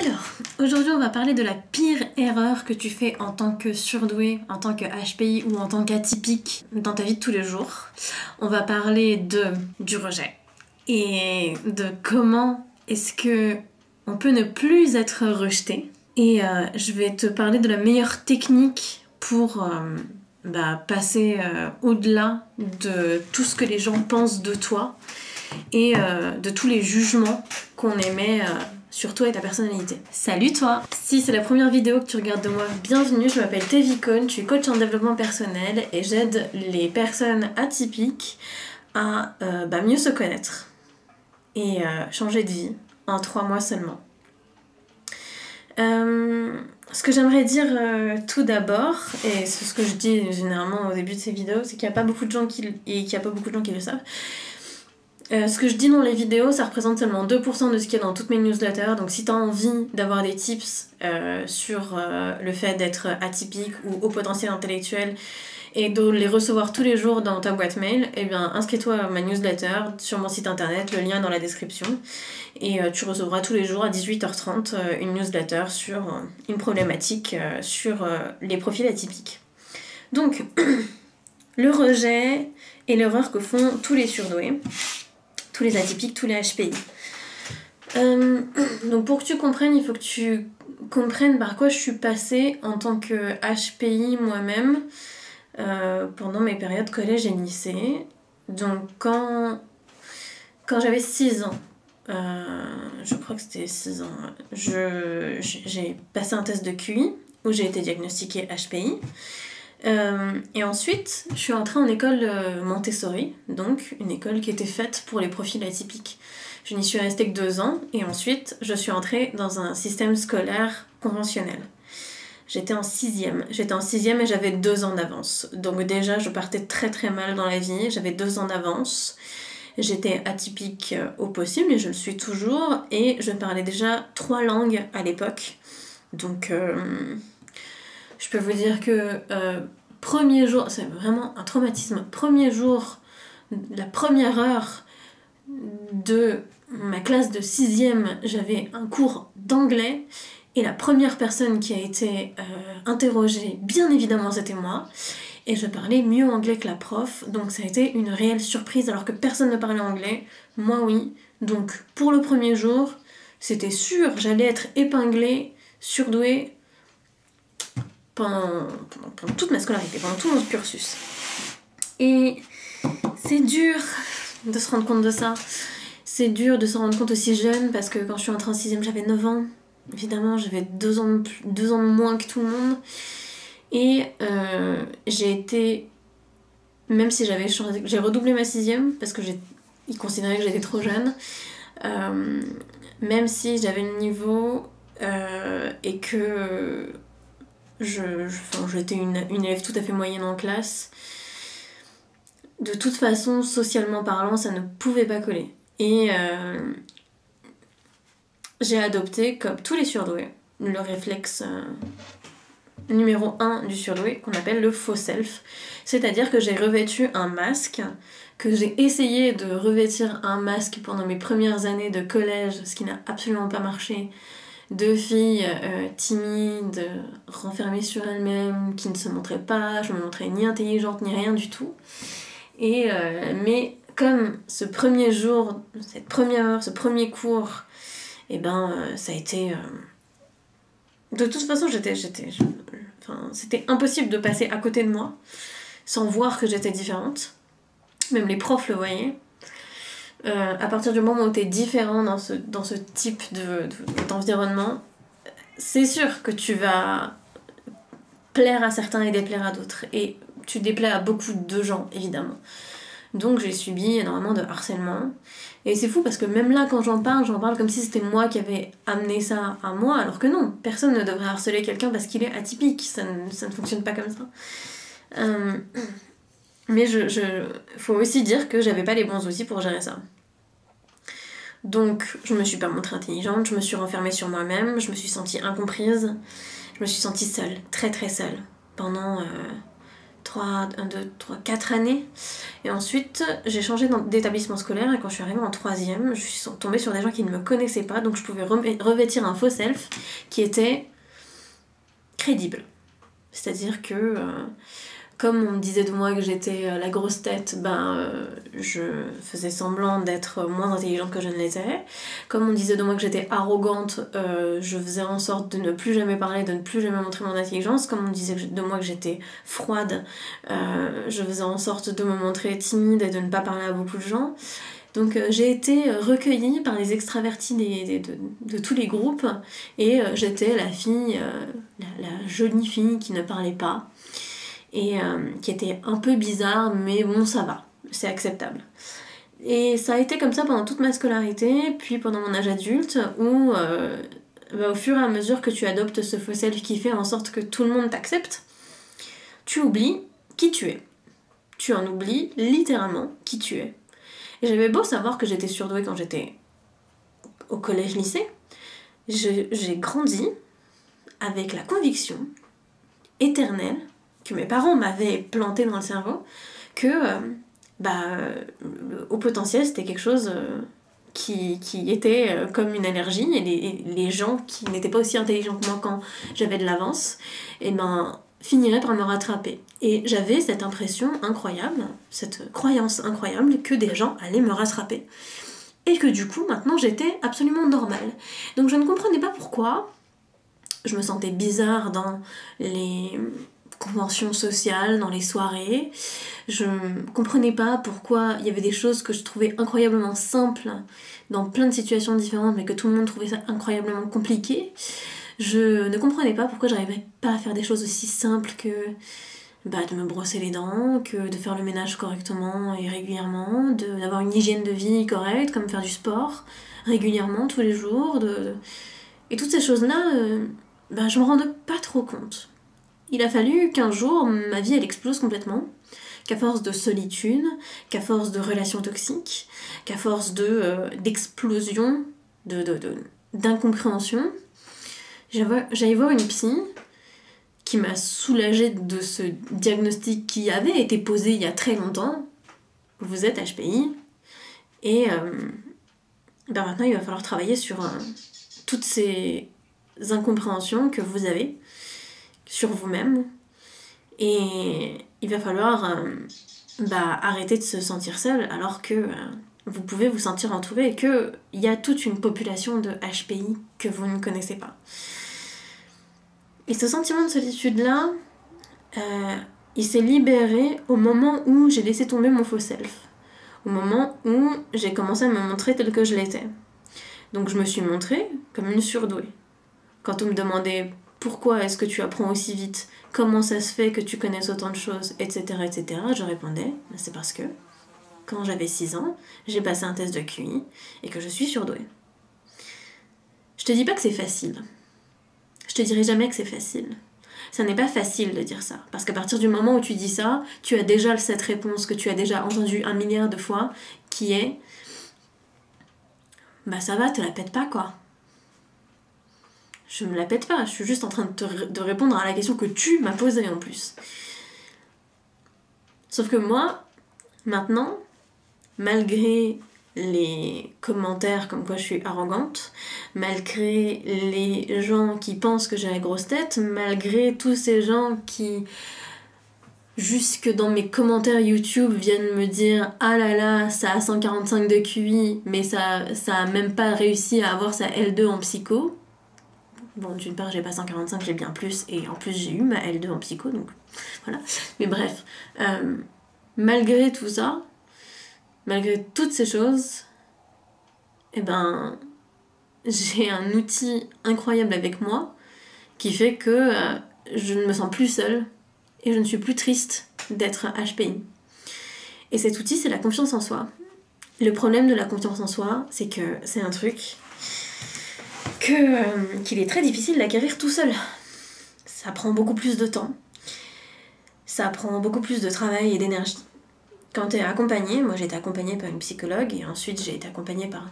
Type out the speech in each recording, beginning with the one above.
Alors, aujourd'hui on va parler de la pire erreur que tu fais en tant que surdoué, en tant que HPI ou en tant qu'atypique dans ta vie de tous les jours. On va parler du rejet et de comment est-ce que on peut ne plus être rejeté. Et je vais te parler de la meilleure technique pour passer au-delà de tout ce que les gens pensent de toi et de tous les jugements qu'on émet sur toi et ta personnalité. Salut toi! Si c'est la première vidéo que tu regardes de moi, bienvenue, je m'appelle Tevi Cohn, je suis coach en développement personnel et j'aide les personnes atypiques à mieux se connaître et changer de vie en 3 mois seulement. Ce que j'aimerais dire tout d'abord, et c'est ce que je dis généralement au début de ces vidéos, c'est qu'il n'y a pas beaucoup de gens qui le savent. Ce que je dis dans les vidéos, ça représente seulement 2% de ce qu'il y a dans toutes mes newsletters. Donc si tu as envie d'avoir des tips sur le fait d'être atypique ou au potentiel intellectuel et de les recevoir tous les jours dans ta boîte mail, eh bien inscris-toi à ma newsletter sur mon site internet, le lien est dans la description. Et tu recevras tous les jours à 18h30 une newsletter sur une problématique sur les profils atypiques. Donc, le rejet est l'erreur que font tous les surdoués, tous les atypiques, tous les HPI. Donc pour que tu comprennes, il faut que tu comprennes par quoi je suis passée en tant que HPI moi-même pendant mes périodes collège et lycée. Donc quand j'avais 6 ans, je crois que c'était 6 ans, j'ai passé un test de QI où j'ai été diagnostiquée HPI. Et ensuite, je suis entrée en école Montessori, donc une école qui était faite pour les profils atypiques. Je n'y suis restée que 2 ans et ensuite je suis entrée dans un système scolaire conventionnel. J'étais en 6e et j'avais 2 ans d'avance. Donc déjà, je partais très très mal dans la vie, j'avais 2 ans d'avance. J'étais atypique au possible et je le suis toujours et je parlais déjà 3 langues à l'époque. Donc je peux vous dire que premier jour, c'est vraiment un traumatisme. Premier jour, la première heure de ma classe de 6e, j'avais un cours d'anglais et la première personne qui a été interrogée, bien évidemment, c'était moi. Et je parlais mieux anglais que la prof, donc ça a été une réelle surprise alors que personne ne parlait anglais. Moi oui, donc pour le premier jour, c'était sûr, j'allais être épinglée, surdouée pendant toute ma scolarité, pendant tout mon cursus. Et c'est dur de se rendre compte de ça. C'est dur de se rendre compte aussi jeune parce que quand je suis entrée en 6e, j'avais 9 ans. Évidemment, j'avais 2 ans de moins que tout le monde. Et j'ai été, même si j'ai redoublé ma 6e parce que ils considéraient que j'étais trop jeune, même si j'avais le niveau et que j'étais une élève tout à fait moyenne en classe, de toute façon, socialement parlant, ça ne pouvait pas coller. Et j'ai adopté, comme tous les surdoués, le réflexe numéro 1 du surdoué qu'on appelle le faux self, c'est-à-dire que j'ai revêtu un masque, que j'ai essayé de revêtir un masque pendant mes premières années de collège, ce qui n'a absolument pas marché, de filles timides, renfermées sur elles-mêmes, qui ne se montraient pas, je me montrais ni intelligente ni rien du tout. Et mais comme ce premier jour, cette première heure, ce premier cours, ça a été de toute façon, c'était impossible de passer à côté de moi sans voir que j'étais différente. Même les profs le voyaient. À partir du moment où tu es différent dans ce type d'environnement, c'est sûr que tu vas plaire à certains et déplaire à d'autres. Et tu déplais à beaucoup de gens, évidemment. Donc j'ai subi énormément de harcèlement. Et c'est fou parce que même là, quand j'en parle comme si c'était moi qui avais amené ça à moi, alors que non, personne ne devrait harceler quelqu'un parce qu'il est atypique, ça ne fonctionne pas comme ça. Mais faut aussi dire que j'avais pas les bons outils pour gérer ça. Donc je me suis pas montrée intelligente, je me suis renfermée sur moi-même, je me suis sentie incomprise, je me suis sentie seule, très très seule, pendant 4 années. Et ensuite, j'ai changé d'établissement scolaire et quand je suis arrivée en 3e, je suis tombée sur des gens qui ne me connaissaient pas, donc je pouvais revêtir un faux self qui était crédible. C'est-à-dire que, comme on me disait de moi que j'étais la grosse tête, je faisais semblant d'être moins intelligente que je ne l'étais. Comme on disait de moi que j'étais arrogante, je faisais en sorte de ne plus jamais parler, de ne plus jamais montrer mon intelligence. Comme on disait de moi que j'étais froide, je faisais en sorte de me montrer timide et de ne pas parler à beaucoup de gens. Donc j'ai été recueillie par les extravertis de tous les groupes et j'étais la fille, la jolie fille qui ne parlait pas et qui était un peu bizarre, mais bon, ça va, c'est acceptable. Et ça a été comme ça pendant toute ma scolarité, puis pendant mon âge adulte, où au fur et à mesure que tu adoptes ce faux self qui fait en sorte que tout le monde t'accepte, tu oublies qui tu es. Tu en oublies littéralement qui tu es. Et j'avais beau savoir que j'étais surdouée quand j'étais au collège-lycée, j'ai grandi avec la conviction éternelle que mes parents m'avaient planté dans le cerveau que le haut potentiel c'était quelque chose qui était comme une allergie et les gens qui n'étaient pas aussi intelligents que moi quand j'avais de l'avance finiraient par me rattraper. Et j'avais cette impression incroyable, cette croyance incroyable que des gens allaient me rattraper. Et que du coup, maintenant, j'étais absolument normale. Donc je ne comprenais pas pourquoi je me sentais bizarre dans les conventions sociales, dans les soirées. Je comprenais pas pourquoi il y avait des choses que je trouvais incroyablement simples dans plein de situations différentes, mais que tout le monde trouvait ça incroyablement compliqué. Je ne comprenais pas pourquoi j'arrivais pas à faire des choses aussi simples que de me brosser les dents, que de faire le ménage correctement et régulièrement, d'avoir une hygiène de vie correcte, comme faire du sport régulièrement, tous les jours. Et toutes ces choses-là, je me rendais pas trop compte. Il a fallu qu'un jour, ma vie elle explose complètement, qu'à force de solitude, qu'à force de relations toxiques, qu'à force d'explosion, d'incompréhension, j'allais voir une psy qui m'a soulagée de ce diagnostic qui avait été posé il y a très longtemps. Vous êtes HPI et maintenant il va falloir travailler sur toutes ces incompréhensions que vous avez sur vous-même et il va falloir arrêter de se sentir seul alors que vous pouvez vous sentir entouré et qu'il y a toute une population de HPI que vous ne connaissez pas. Et ce sentiment de solitude-là, il s'est libéré au moment où j'ai laissé tomber mon faux self. Au moment où j'ai commencé à me montrer telle que je l'étais. Donc je me suis montrée comme une surdouée. Quand on me demandait pourquoi est-ce que tu apprends aussi vite, comment ça se fait que tu connaisses autant de choses, etc., je répondais, c'est parce que quand j'avais 6 ans, j'ai passé un test de QI et que je suis surdouée. Je te dis pas que c'est facile. Je te dirai jamais que c'est facile. Ça n'est pas facile de dire ça. Parce qu'à partir du moment où tu dis ça, tu as déjà cette réponse que tu as déjà entendue 1 milliard de fois, qui est ça va, te la pète pas quoi. Je me la pète pas, je suis juste en train de répondre à la question que tu m'as posée en plus. Sauf que moi, maintenant, malgré les commentaires comme quoi je suis arrogante, malgré les gens qui pensent que j'ai la grosse tête, malgré tous ces gens qui, jusque dans mes commentaires YouTube, viennent me dire « Ah là là, ça a 145 de QI, mais ça a même pas réussi à avoir sa L2 en psycho. » Bon, d'une part, j'ai pas 145, j'ai bien plus, et en plus, j'ai eu ma L2 en psycho, donc voilà. Mais bref, malgré tout ça, malgré toutes ces choses, j'ai un outil incroyable avec moi qui fait que je ne me sens plus seule et je ne suis plus triste d'être HPI. Et cet outil, c'est la confiance en soi. Le problème de la confiance en soi, c'est que c'est un truc qu'il est très difficile d'acquérir tout seul. Ça prend beaucoup plus de temps. Ça prend beaucoup plus de travail et d'énergie. Quand tu es accompagné, moi j'ai été accompagnée par une psychologue et ensuite j'ai été accompagnée par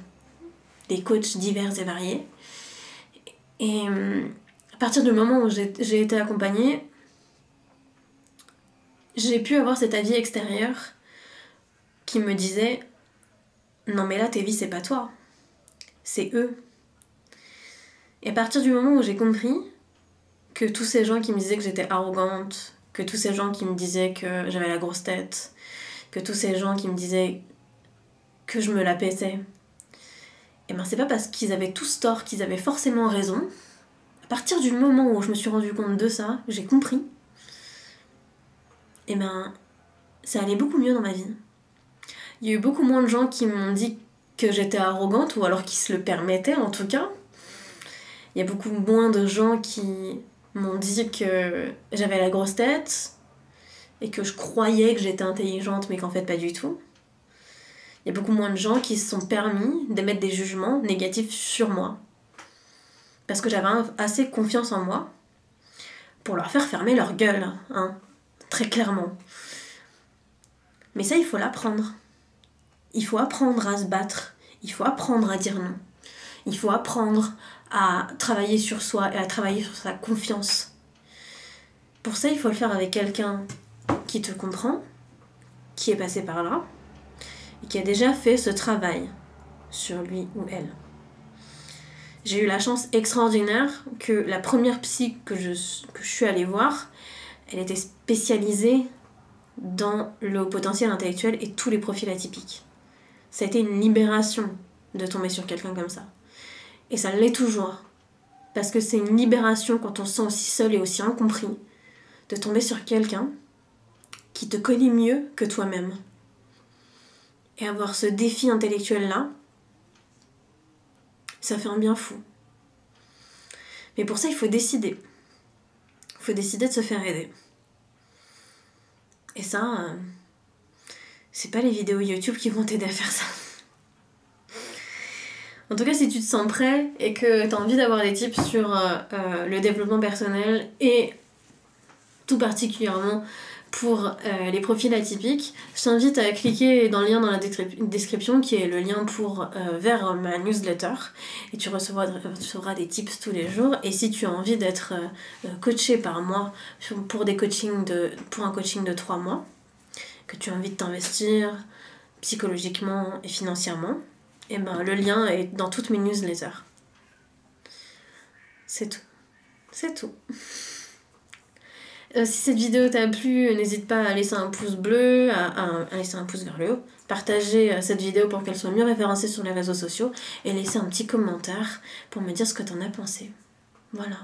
des coachs divers et variés. Et à partir du moment où j'ai été accompagnée, j'ai pu avoir cet avis extérieur qui me disait non mais là tes vies c'est pas toi, c'est eux. Et à partir du moment où j'ai compris que tous ces gens qui me disaient que j'étais arrogante, que tous ces gens qui me disaient que j'avais la grosse tête, que tous ces gens qui me disaient que je me la pétais, et ben c'est pas parce qu'ils avaient tous tort qu'ils avaient forcément raison. À partir du moment où je me suis rendu compte de ça, j'ai compris, et ben ça allait beaucoup mieux dans ma vie. Il y a eu beaucoup moins de gens qui m'ont dit que j'étais arrogante, ou alors qui se le permettaient en tout cas. Il y a beaucoup moins de gens qui m'ont dit que j'avais la grosse tête et que je croyais que j'étais intelligente mais qu'en fait pas du tout. Il y a beaucoup moins de gens qui se sont permis d'émettre des jugements négatifs sur moi. Parce que j'avais assez confiance en moi pour leur faire fermer leur gueule, hein, très clairement. Mais ça, il faut l'apprendre. Il faut apprendre à se battre. Il faut apprendre à dire non. Il faut apprendre à travailler sur soi et à travailler sur sa confiance. Pour ça, il faut le faire avec quelqu'un qui te comprend, qui est passé par là, et qui a déjà fait ce travail sur lui ou elle. J'ai eu la chance extraordinaire que la première psy que je suis allée voir, elle était spécialisée dans le haut potentiel intellectuel et tous les profils atypiques. Ça a été une libération de tomber sur quelqu'un comme ça. Et ça l'est toujours. Parce que c'est une libération quand on se sent aussi seul et aussi incompris, de tomber sur quelqu'un qui te connaît mieux que toi-même. Et avoir ce défi intellectuel-là, ça fait un bien fou. Mais pour ça, il faut décider. Il faut décider de se faire aider. Et ça, c'est pas les vidéos YouTube qui vont t'aider à faire ça. En tout cas, si tu te sens prêt et que tu as envie d'avoir des tips sur le développement personnel et tout particulièrement pour les profils atypiques, je t'invite à cliquer dans le lien dans la description qui est le lien vers ma newsletter et tu recevras des tips tous les jours. Et si tu as envie d'être coaché par moi pour un coaching de 3 mois, que tu as envie de t'investir psychologiquement et financièrement, et ben le lien est dans toutes mes newsletters. C'est tout. C'est tout. Si cette vidéo t'a plu, n'hésite pas à laisser un pouce bleu, à laisser un pouce vers le haut, partager cette vidéo pour qu'elle soit mieux référencée sur les réseaux sociaux et laisser un petit commentaire pour me dire ce que t'en as pensé. Voilà.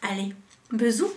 Allez, bisous!